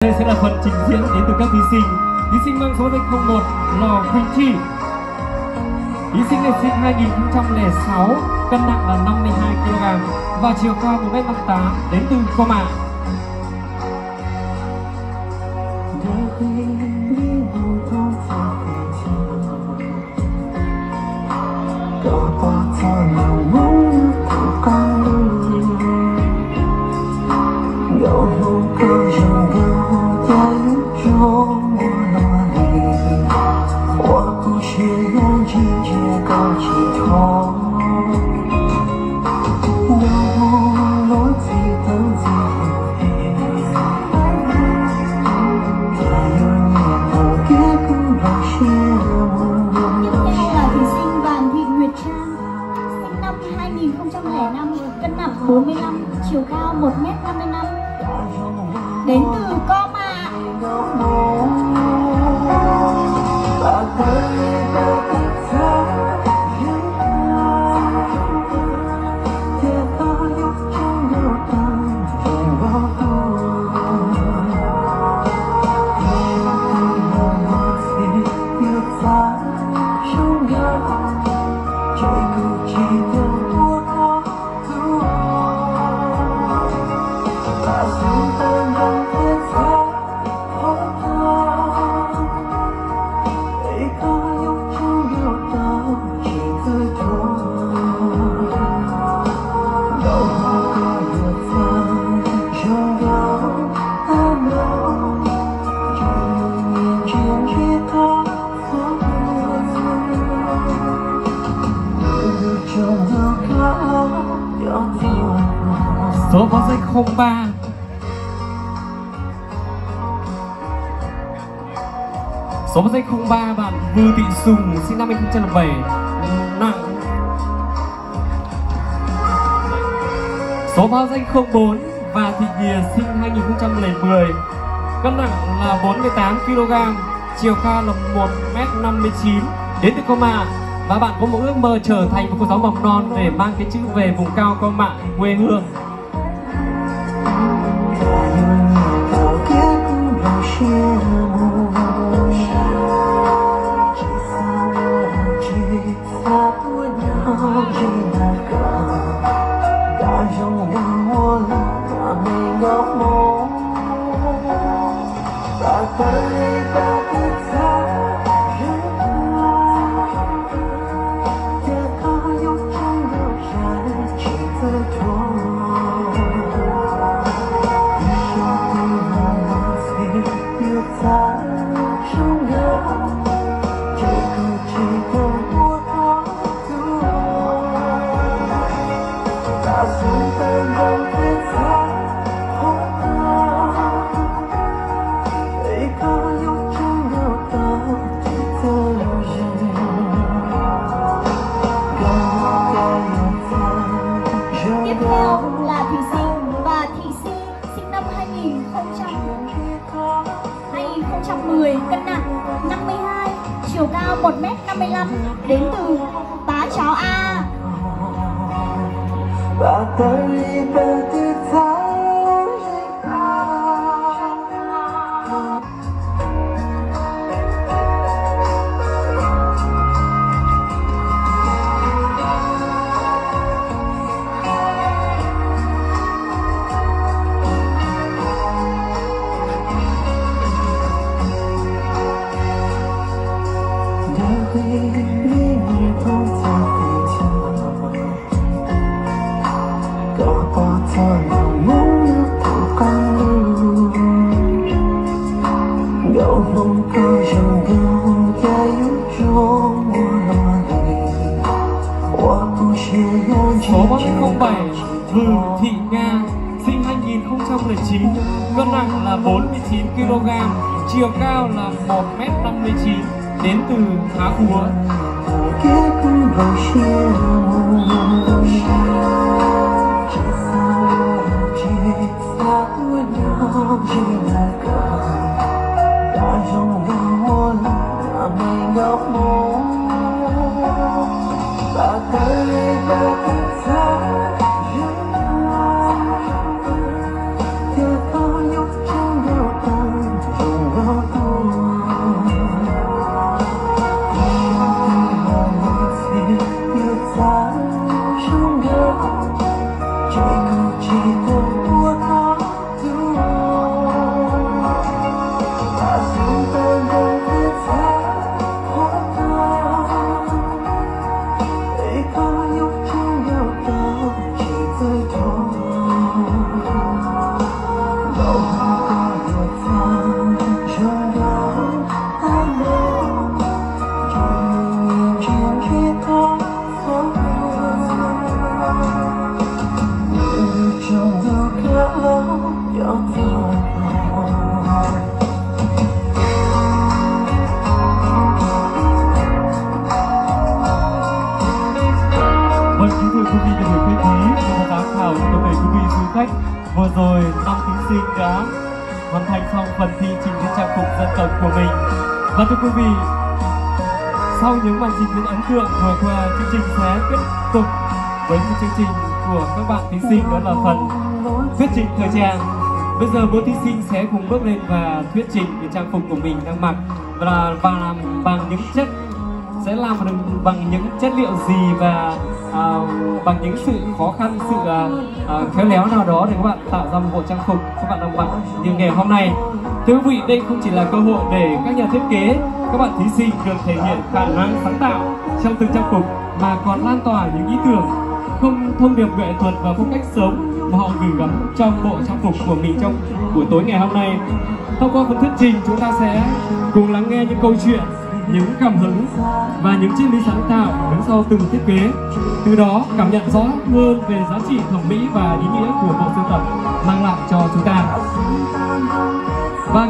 Đây sẽ là phần trình diễn đến từ các thí sinh. Thí sinh mang số danh 01 Lò Quỳnh Chi. Thí sinh này sinh 2006, cân nặng là 52 kg và chiều cao 1m58, đến từ Com Ạ. Cân nặng 45, chiều cao 1m55, đến từ Com Ạ. Số báo danh 03 Số báo danh 03 bạn Vư Thị Sùng sinh năm 2007, nặng. Số báo danh 04 và Thị Nhìa sinh 2010, cân nặng là 48 kg, chiều cao là 1m59, đến từ Com Ạ. Và bạn có một ước mơ trở thành một cô giáo mầm non để mang cái chữ về vùng cao Com Ạ, quê hương. Tiếp theo là thí sinh và thị sĩ sinh năm 2010, cân nặng 52, chiều cao 1m55, đến từ Bá Cháu A. Số báo danh 07 Vư Thị Nga sinh 2009, cân nặng là 49 kg, chiều cao là 1m59, đến từ Há Khúa. khách, vừa rồi 5 thí sinh đã hoàn thành xong phần thi trình diễn trang phục dân tộc của mình. Và thưa quý vị, sau những màn trình diễn ấn tượng vừa qua, chương trình sẽ tiếp tục với một chương trình của các bạn thí sinh, đó là phần thuyết trình thời trang. Bây giờ 4 thí sinh sẽ cùng bước lên và thuyết trình cái trang phục của mình đang mặc và làm bằng những chất, sẽ làm bằng những chất liệu gì và bằng những sự khó khăn, sự khéo léo nào đó để các bạn tạo ra một bộ trang phục các bạn đang mặc như ngày hôm nay. Thưa quý vị, đây không chỉ là cơ hội để các nhà thiết kế, các bạn thí sinh được thể hiện khả năng sáng tạo trong từng trang phục, mà còn lan tỏa những ý tưởng, thông điệp nghệ thuật và phong cách sống mà họ gửi gắm trong bộ trang phục của mình trong buổi tối ngày hôm nay. Thông qua phần thuyết trình, chúng ta sẽ cùng lắng nghe những câu chuyện, những cảm hứng và những triết lý sáng tạo đứng sau từng thiết kế, từ đó cảm nhận rõ hơn về giá trị thẩm mỹ và ý nghĩa của bộ sưu tập mang lại cho chúng ta. Và